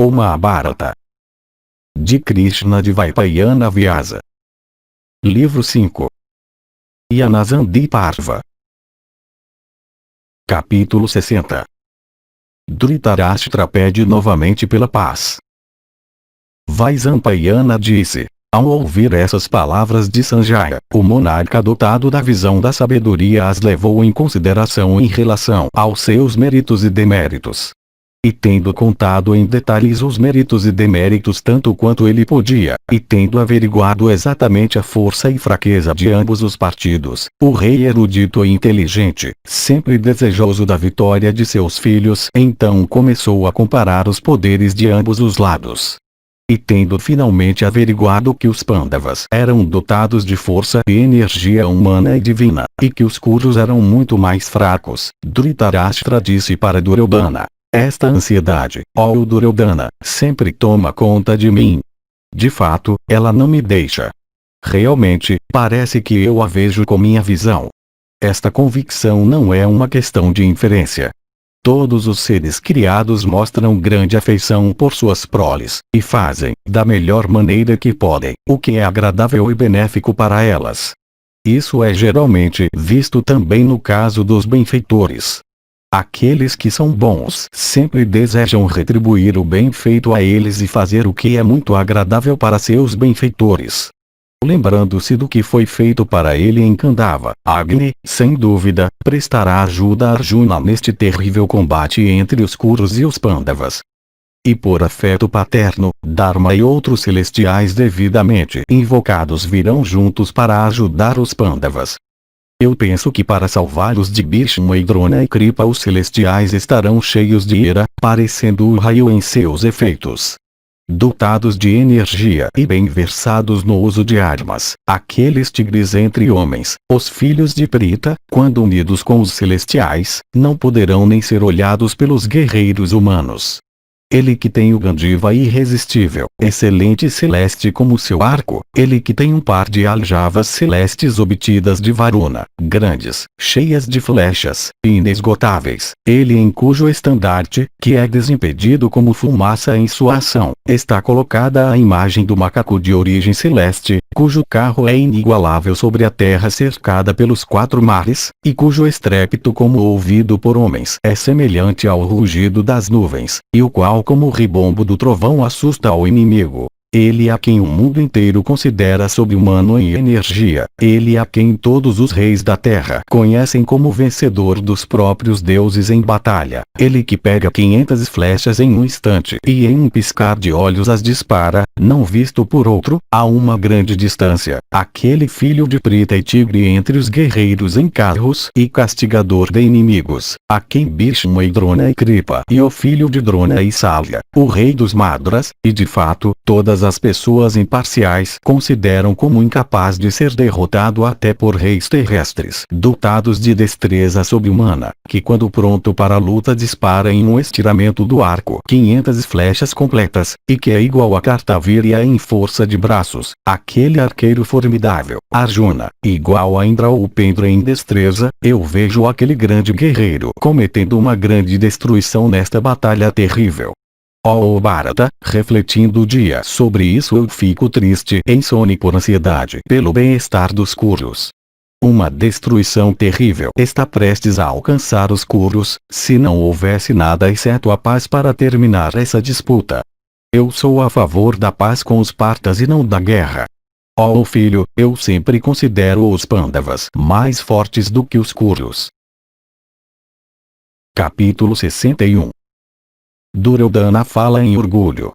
O Mahabharata. De Krishna Dvaipayana Vyasa. Livro 5. Yanasandhi-Parva. Capítulo 60. Dhritarashtra pede novamente pela paz. Vaisampayana disse, ao ouvir essas palavras de Sanjaya, o monarca dotado da visão da sabedoria as levou em consideração em relação aos seus méritos e deméritos. E tendo contado em detalhes os méritos e deméritos tanto quanto ele podia, e tendo averiguado exatamente a força e fraqueza de ambos os partidos, o rei erudito e inteligente, sempre desejoso da vitória de seus filhos, então começou a comparar os poderes de ambos os lados. E tendo finalmente averiguado que os Pandavas eram dotados de força e energia humana e divina, e que os Kurus eram muito mais fracos, Dhritarashtra disse para Duryodhana: esta ansiedade, ó Duryodhana, sempre toma conta de mim. De fato, ela não me deixa. Realmente, parece que eu a vejo com minha visão. Esta convicção não é uma questão de inferência. Todos os seres criados mostram grande afeição por suas proles, e fazem, da melhor maneira que podem, o que é agradável e benéfico para elas. Isso é geralmente visto também no caso dos benfeitores. Aqueles que são bons sempre desejam retribuir o bem feito a eles e fazer o que é muito agradável para seus benfeitores. Lembrando-se do que foi feito para ele em Kandava, Agni, sem dúvida, prestará ajuda a Arjuna neste terrível combate entre os Kurus e os Pandavas. E por afeto paterno, Dharma e outros celestiais devidamente invocados virão juntos para ajudar os Pandavas. Eu penso que para salvá-los de Bhishma e Drona e Kripa os celestiais estarão cheios de ira, parecendo o raio em seus efeitos. Dotados de energia e bem versados no uso de armas, aqueles tigres entre homens, os filhos de Prita, quando unidos com os celestiais, não poderão nem ser olhados pelos guerreiros humanos. Ele que tem o Gandiva irresistível, excelente celeste como seu arco, ele que tem um par de aljavas celestes obtidas de Varuna, grandes, cheias de flechas, inesgotáveis, ele em cujo estandarte, que é desimpedido como fumaça em sua ação, está colocada a imagem do macaco de origem celeste, cujo carro é inigualável sobre a terra cercada pelos 4 mares, e cujo estrépito como ouvido por homens é semelhante ao rugido das nuvens, e o qual como o ribombo do trovão assusta ao inimigo. Ele a quem o mundo inteiro considera sobre-humano em energia, ele a quem todos os reis da terra conhecem como vencedor dos próprios deuses em batalha, ele que pega 500 flechas em um instante e em um piscar de olhos as dispara, não visto por outro, a uma grande distância, aquele filho de Prita e tigre entre os guerreiros em carros e castigador de inimigos, a quem Bhishma e Drona e Kripa e o filho de Drona e Salya, o rei dos Madras, e de fato, todas as pessoas imparciais consideram como incapaz de ser derrotado até por reis terrestres dotados de destreza sobre-humana, que quando pronto para a luta dispara em um estiramento do arco 500 flechas completas, e que é igual a Kartavirya em força de braços, aquele arqueiro formidável, Arjuna, igual a Indra ou Pendra em destreza, eu vejo aquele grande guerreiro cometendo uma grande destruição nesta batalha terrível. Ó Bharata, refletindo o dia sobre isso eu fico triste e insone por ansiedade pelo bem-estar dos Kurus. Uma destruição terrível está prestes a alcançar os Kurus, se não houvesse nada exceto a paz para terminar essa disputa. Eu sou a favor da paz com os Partas e não da guerra. Ó filho, eu sempre considero os Pandavas mais fortes do que os Kurus. Capítulo 61. Duryodhana fala em orgulho.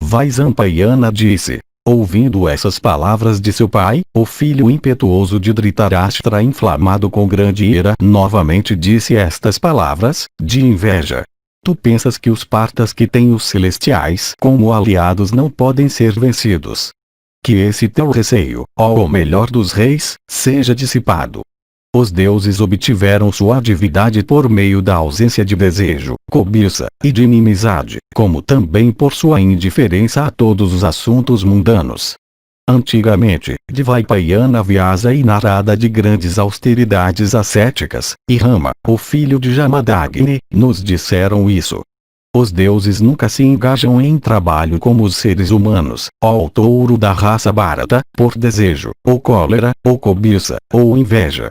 Vaisampayana disse, ouvindo essas palavras de seu pai, o filho impetuoso de Dhritarashtra inflamado com grande ira novamente disse estas palavras, de inveja. Tu pensas que os Partas que têm os celestiais como aliados não podem ser vencidos. Que esse teu receio, ó o melhor dos reis, seja dissipado. Os deuses obtiveram sua divindade por meio da ausência de desejo, cobiça, e de inimizade, como também por sua indiferença a todos os assuntos mundanos. Antigamente, Dvaipayana Vyasa e Narada de grandes austeridades ascéticas, e Rama, o filho de Jamadagni, nos disseram isso. Os deuses nunca se engajam em trabalho como os seres humanos, ó touro da raça Bharata, por desejo, ou cólera, ou cobiça, ou inveja.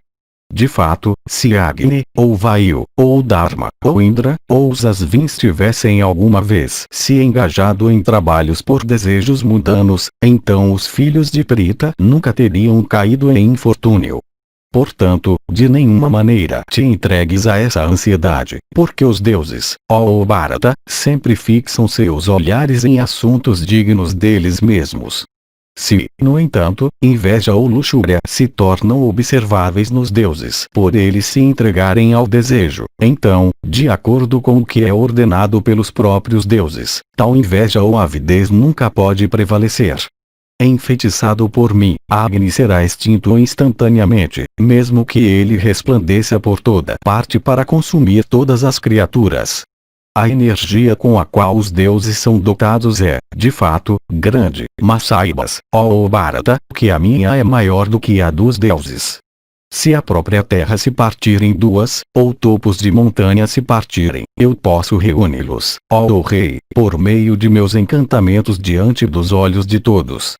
De fato, se Agni, ou Vayu, ou Dharma, ou Indra, ou os Asvins tivessem alguma vez se engajado em trabalhos por desejos mundanos, então os filhos de Prita nunca teriam caído em infortúnio. Portanto, de nenhuma maneira te entregues a essa ansiedade, porque os deuses, ó Bharata, sempre fixam seus olhares em assuntos dignos deles mesmos. Se, no entanto, inveja ou luxúria se tornam observáveis nos deuses por eles se entregarem ao desejo, então, de acordo com o que é ordenado pelos próprios deuses, tal inveja ou avidez nunca pode prevalecer. Enfeitiçado por mim, Agni será extinto instantaneamente, mesmo que ele resplandeça por toda parte para consumir todas as criaturas. A energia com a qual os deuses são dotados é, de fato, grande, mas saibas, ó Bharata, que a minha é maior do que a dos deuses. Se a própria terra se partir em duas, ou topos de montanha se partirem, eu posso reuni-los, ó rei, por meio de meus encantamentos diante dos olhos de todos.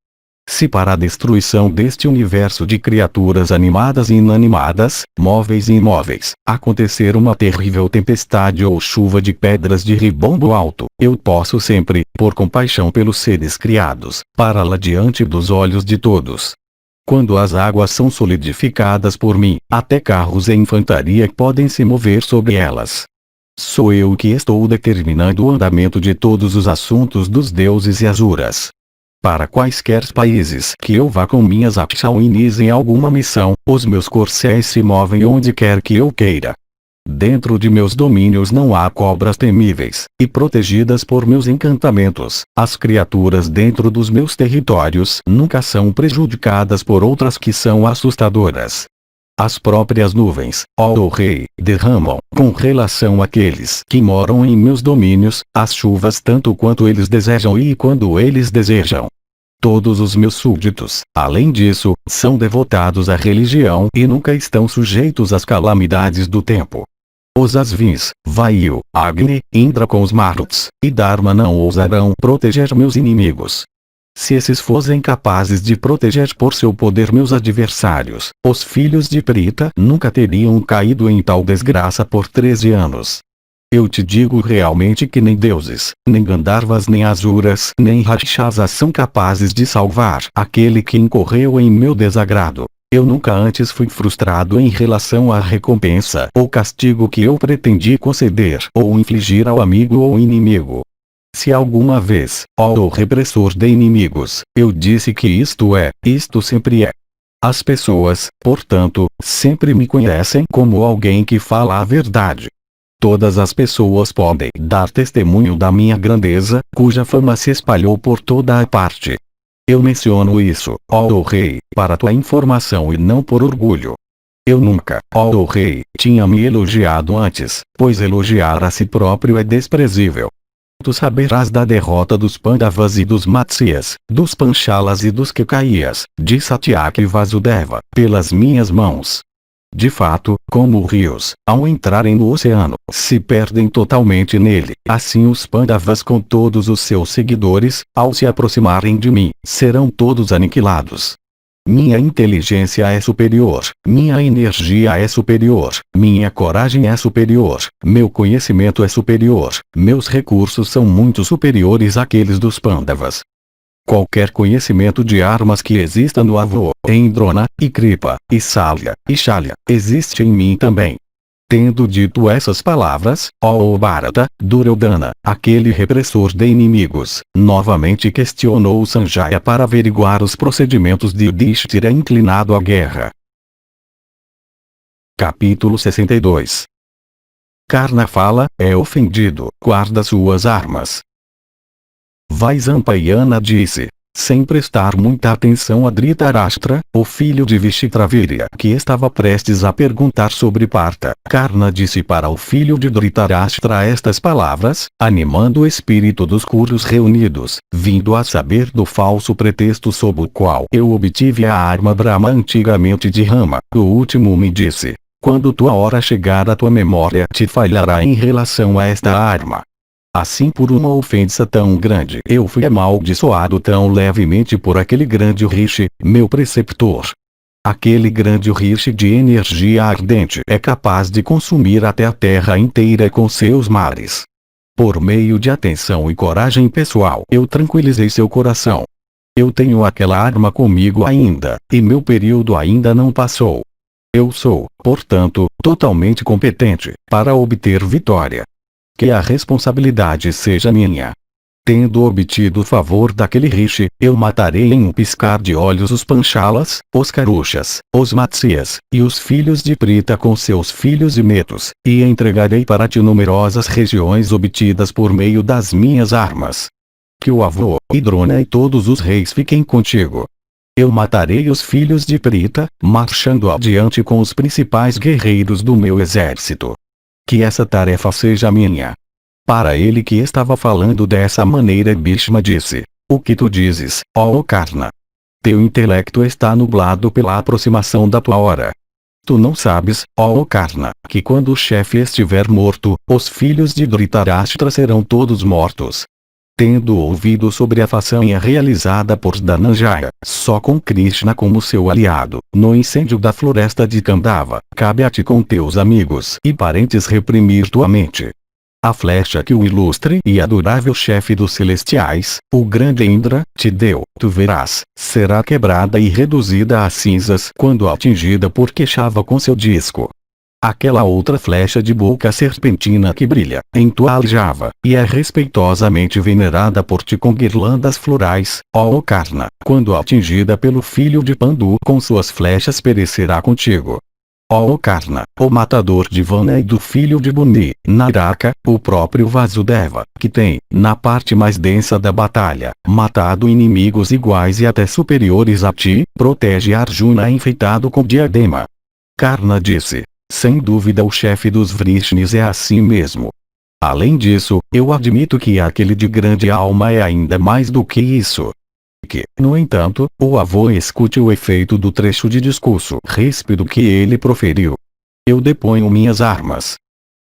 Se para a destruição deste universo de criaturas animadas e inanimadas, móveis e imóveis, acontecer uma terrível tempestade ou chuva de pedras de ribombo alto, eu posso sempre, por compaixão pelos seres criados, pará-la diante dos olhos de todos. Quando as águas são solidificadas por mim, até carros e infantaria podem se mover sobre elas. Sou eu que estou determinando o andamento de todos os assuntos dos deuses e asuras. Para quaisquer países que eu vá com minhas Akshaunis em alguma missão, os meus corcéis se movem onde quer que eu queira. Dentro de meus domínios não há cobras temíveis, e protegidas por meus encantamentos, as criaturas dentro dos meus territórios nunca são prejudicadas por outras que são assustadoras. As próprias nuvens, ó rei, derramam, com relação àqueles que moram em meus domínios, as chuvas tanto quanto eles desejam e quando eles desejam. Todos os meus súditos, além disso, são devotados à religião e nunca estão sujeitos às calamidades do tempo. Os Asvins, Vayu, Agni, Indra com os Maruts, e Dharma não ousarão proteger meus inimigos. Se esses fossem capazes de proteger por seu poder meus adversários, os filhos de Prita nunca teriam caído em tal desgraça por 13 anos. Eu te digo realmente que nem deuses, nem Gandharvas nem Asuras nem Rakshasas são capazes de salvar aquele que incorreu em meu desagrado. Eu nunca antes fui frustrado em relação à recompensa ou castigo que eu pretendi conceder ou infligir ao amigo ou inimigo. Se alguma vez, ó repressor de inimigos, eu disse que isto sempre é. As pessoas, portanto, sempre me conhecem como alguém que fala a verdade. Todas as pessoas podem dar testemunho da minha grandeza, cuja fama se espalhou por toda a parte. Eu menciono isso, ó rei, para tua informação e não por orgulho. Eu nunca, ó rei, tinha me elogiado antes, pois elogiar a si próprio é desprezível. Tu saberás da derrota dos Pandavas e dos Matsyas, dos Panchalas e dos Kekayas, de Satyaki e Vasudeva, pelas minhas mãos. De fato, como rios, ao entrarem no oceano, se perdem totalmente nele, assim os Pandavas com todos os seus seguidores, ao se aproximarem de mim, serão todos aniquilados. Minha inteligência é superior, minha energia é superior, minha coragem é superior, meu conhecimento é superior, meus recursos são muito superiores àqueles dos Pandavas. Qualquer conhecimento de armas que exista no avô, em Drona, e Kripa, e Salya, e Shalya, existe em mim também. Tendo dito essas palavras, ó Bharata, Duryodhana, aquele repressor de inimigos, novamente questionou Sanjaya para averiguar os procedimentos de Yudhishthira inclinado à guerra. Capítulo 62. Karna fala, é ofendido, guarda suas armas. Vaisampayana disse, sem prestar muita atenção a Dhritarashtra, o filho de Vishitravirya, que estava prestes a perguntar sobre Partha. Karna disse para o filho de Dhritarashtra estas palavras, animando o espírito dos Kurus reunidos, vindo a saber do falso pretexto sob o qual eu obtive a arma Brahma antigamente de Rama. O último me disse, quando tua hora chegar a tua memória te falhará em relação a esta arma. Assim, por uma ofensa tão grande, eu fui amaldiçoado tão levemente por aquele grande rishi, meu preceptor. Aquele grande rishi de energia ardente é capaz de consumir até a terra inteira com seus mares. Por meio de atenção e coragem pessoal, eu tranquilizei seu coração. Eu tenho aquela arma comigo ainda, e meu período ainda não passou. Eu sou, portanto, totalmente competente para obter vitória. Que a responsabilidade seja minha. Tendo obtido o favor daquele rishi, eu matarei em um piscar de olhos os Panchalas, os Karushas, os Matsyas, e os filhos de Prita com seus filhos e netos, e entregarei para ti numerosas regiões obtidas por meio das minhas armas. Que o avô, e Drona e todos os reis fiquem contigo. Eu matarei os filhos de Prita, marchando adiante com os principais guerreiros do meu exército. Que essa tarefa seja minha. Para ele que estava falando dessa maneira, Bhishma disse: O que tu dizes, ó Karna? Teu intelecto está nublado pela aproximação da tua hora. Tu não sabes, ó Karna, que quando o chefe estiver morto, os filhos de Dhritarashtra serão todos mortos. Tendo ouvido sobre a façanha realizada por Dhananjaya, só com Krishna como seu aliado, no incêndio da floresta de Kandava, cabe a ti com teus amigos e parentes reprimir tua mente. A flecha que o ilustre e adorável chefe dos celestiais, o grande Indra, te deu, tu verás, será quebrada e reduzida a cinzas quando atingida por Keshava com seu disco. Aquela outra flecha de boca serpentina que brilha em tua aljava, e é respeitosamente venerada por ti com guirlandas florais, ó Karna, quando atingida pelo filho de Pandu com suas flechas perecerá contigo. Ó Karna, o matador de Vana e do filho de Buni, Naraka, o próprio Vasudeva, que tem, na parte mais densa da batalha, matado inimigos iguais e até superiores a ti, protege Arjuna enfeitado com diadema. Karna disse: sem dúvida o chefe dos Vrishnis é assim mesmo. Além disso, eu admito que aquele de grande alma é ainda mais do que isso. Que, no entanto, o avô escute o efeito do trecho de discurso ríspido que ele proferiu. Eu deponho minhas armas.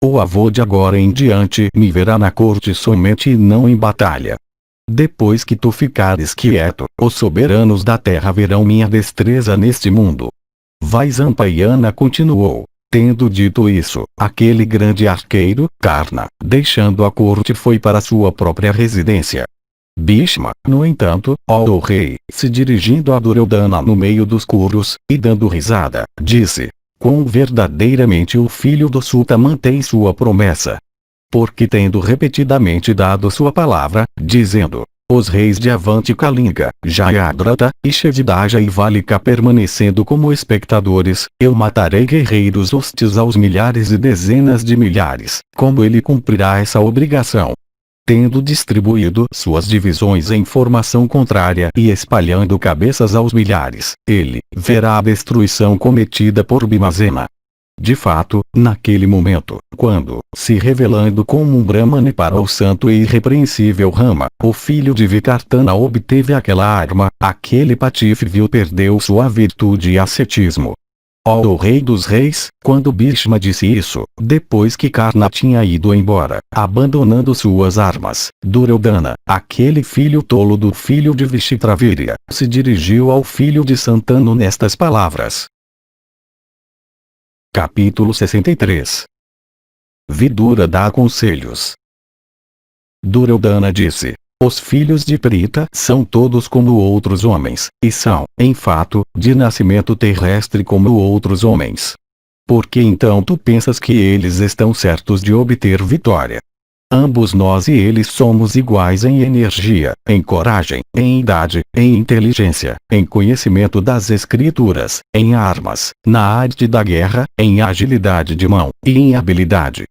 O avô de agora em diante me verá na corte somente e não em batalha. Depois que tu ficares quieto, os soberanos da terra verão minha destreza neste mundo. Vaisampayana continuou. Tendo dito isso, aquele grande arqueiro, Karna, deixando a corte foi para sua própria residência. Bhishma, no entanto, ó rei, se dirigindo a Duryodhana no meio dos Kurus, e dando risada, disse: quão verdadeiramente o filho do Sutta mantém sua promessa. Porque tendo repetidamente dado sua palavra, dizendo: os reis de Avanti Kalinga, Jayadratha, e Shedidaja e Valika permanecendo como espectadores, eu matarei guerreiros hostis aos milhares e dezenas de milhares, como ele cumprirá essa obrigação. Tendo distribuído suas divisões em formação contrária e espalhando cabeças aos milhares, ele verá a destruição cometida por Bhimazena. De fato, naquele momento, quando, se revelando como um Brahmane para o santo e irrepreensível Rama, o filho de Vikartana obteve aquela arma, aquele patife vil perdeu sua virtude e ascetismo. Ó o rei dos reis, quando Bhishma disse isso, depois que Karna tinha ido embora, abandonando suas armas, Duryodhana, aquele filho tolo do filho de Vishitravirya, se dirigiu ao filho de Santanu nestas palavras. Capítulo 63. Vidura dá conselhos. Duryodhana disse: os filhos de Prita são todos como outros homens, e são, em fato, de nascimento terrestre como outros homens. Por que então tu pensas que eles estão certos de obter vitória? Ambos nós e eles somos iguais em energia, em coragem, em idade, em inteligência, em conhecimento das escrituras, em armas, na arte da guerra, em agilidade de mão, e em habilidade.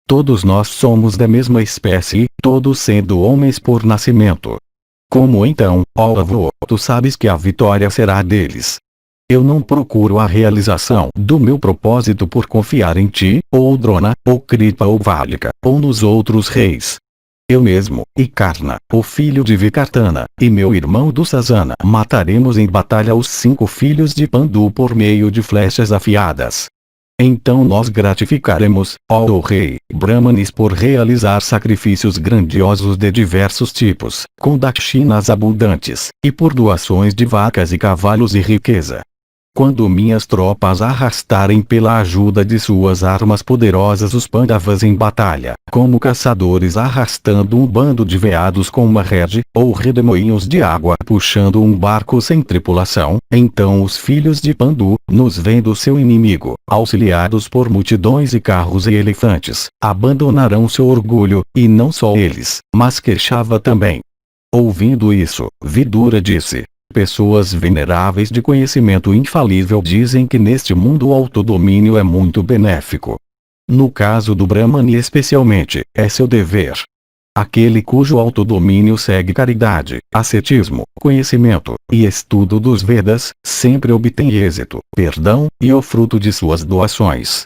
Todos nós somos da mesma espécie, todos sendo homens por nascimento. Como então, ó avô, tu sabes que a vitória será deles? Eu não procuro a realização do meu propósito por confiar em ti, ou Drona, ou Kripa ou Valika, ou nos outros reis. Eu mesmo, e Karna, o filho de Vikartana, e meu irmão Dussasana mataremos em batalha os 5 filhos de Pandu por meio de flechas afiadas. Então nós gratificaremos, ó rei, Brahmanes por realizar sacrifícios grandiosos de diversos tipos, com dakshinas abundantes, e por doações de vacas e cavalos e riqueza. Quando minhas tropas arrastarem pela ajuda de suas armas poderosas os Pandavas em batalha, como caçadores arrastando um bando de veados com uma rede, ou redemoinhos de água puxando um barco sem tripulação, então os filhos de Pandu, nos vendo seu inimigo, auxiliados por multidões e carros e elefantes, abandonarão seu orgulho, e não só eles, mas Keshava também. Ouvindo isso, Vidura disse: pessoas veneráveis de conhecimento infalível dizem que neste mundo o autodomínio é muito benéfico. No caso do Brahmani especialmente, é seu dever. Aquele cujo autodomínio segue caridade, ascetismo, conhecimento, e estudo dos Vedas, sempre obtém êxito, perdão, e o fruto de suas doações.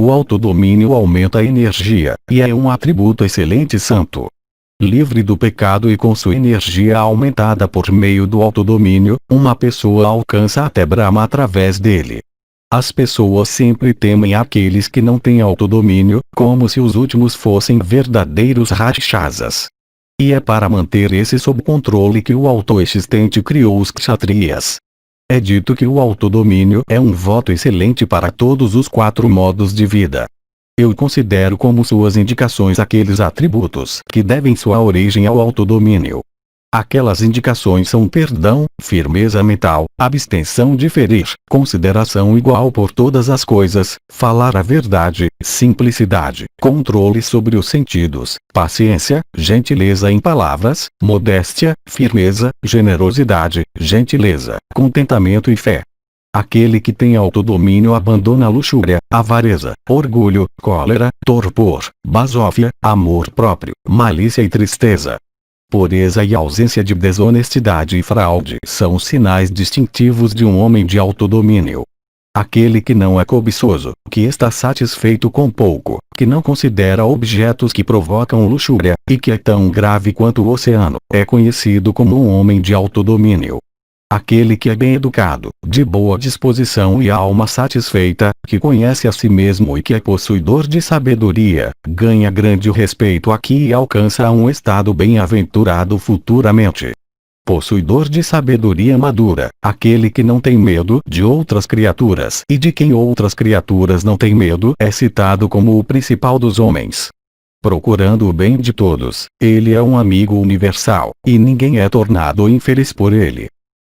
O autodomínio aumenta a energia, e é um atributo excelente santo. Livre do pecado e com sua energia aumentada por meio do autodomínio, uma pessoa alcança até Brahma através dele. As pessoas sempre temem aqueles que não têm autodomínio, como se os últimos fossem verdadeiros rakshasas. E é para manter esse sob controle que o Autoexistente criou os kshatriyas. É dito que o autodomínio é um voto excelente para todos os 4 modos de vida. Eu considero como suas indicações aqueles atributos que devem sua origem ao autodomínio. Aquelas indicações são perdão, firmeza mental, abstenção de ferir, consideração igual por todas as coisas, falar a verdade, simplicidade, controle sobre os sentidos, paciência, gentileza em palavras, modéstia, firmeza, generosidade, gentileza, contentamento e fé. Aquele que tem autodomínio abandona a luxúria, avareza, orgulho, cólera, torpor, basófia, amor próprio, malícia e tristeza. Pureza e ausência de desonestidade e fraude são os sinais distintivos de um homem de autodomínio. Aquele que não é cobiçoso, que está satisfeito com pouco, que não considera objetos que provocam luxúria, e que é tão grave quanto o oceano, é conhecido como um homem de autodomínio. Aquele que é bem educado, de boa disposição e alma satisfeita, que conhece a si mesmo e que é possuidor de sabedoria, ganha grande respeito aqui e alcança um estado bem-aventurado futuramente. Possuidor de sabedoria madura, aquele que não tem medo de outras criaturas e de quem outras criaturas não têm medo, é citado como o principal dos homens. Procurando o bem de todos, ele é um amigo universal, e ninguém é tornado infeliz por ele.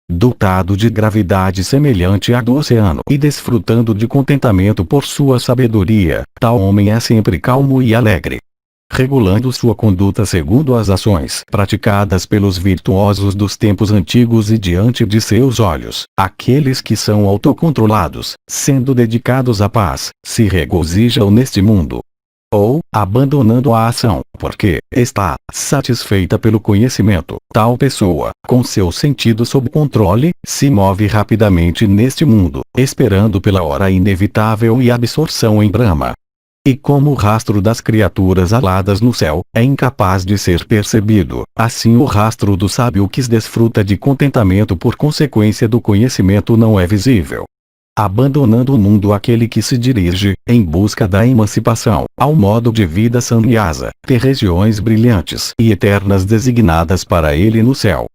Dotado de gravidade semelhante à do oceano e desfrutando de contentamento por sua sabedoria, tal homem é sempre calmo e alegre. Regulando sua conduta segundo as ações praticadas pelos virtuosos dos tempos antigos e diante de seus olhos, aqueles que são autocontrolados, sendo dedicados à paz, se regozijam neste mundo. Ou, abandonando a ação, porque está satisfeita pelo conhecimento, tal pessoa, com seu sentido sob controle, se move rapidamente neste mundo, esperando pela hora inevitável e absorção em Brahma. E como o rastro das criaturas aladas no céu, é incapaz de ser percebido, assim o rastro do sábio que desfruta de contentamento por consequência do conhecimento não é visível. Abandonando o mundo aquele que se dirige, em busca da emancipação, ao modo de vida sannyasa, ter regiões brilhantes e eternas designadas para ele no céu.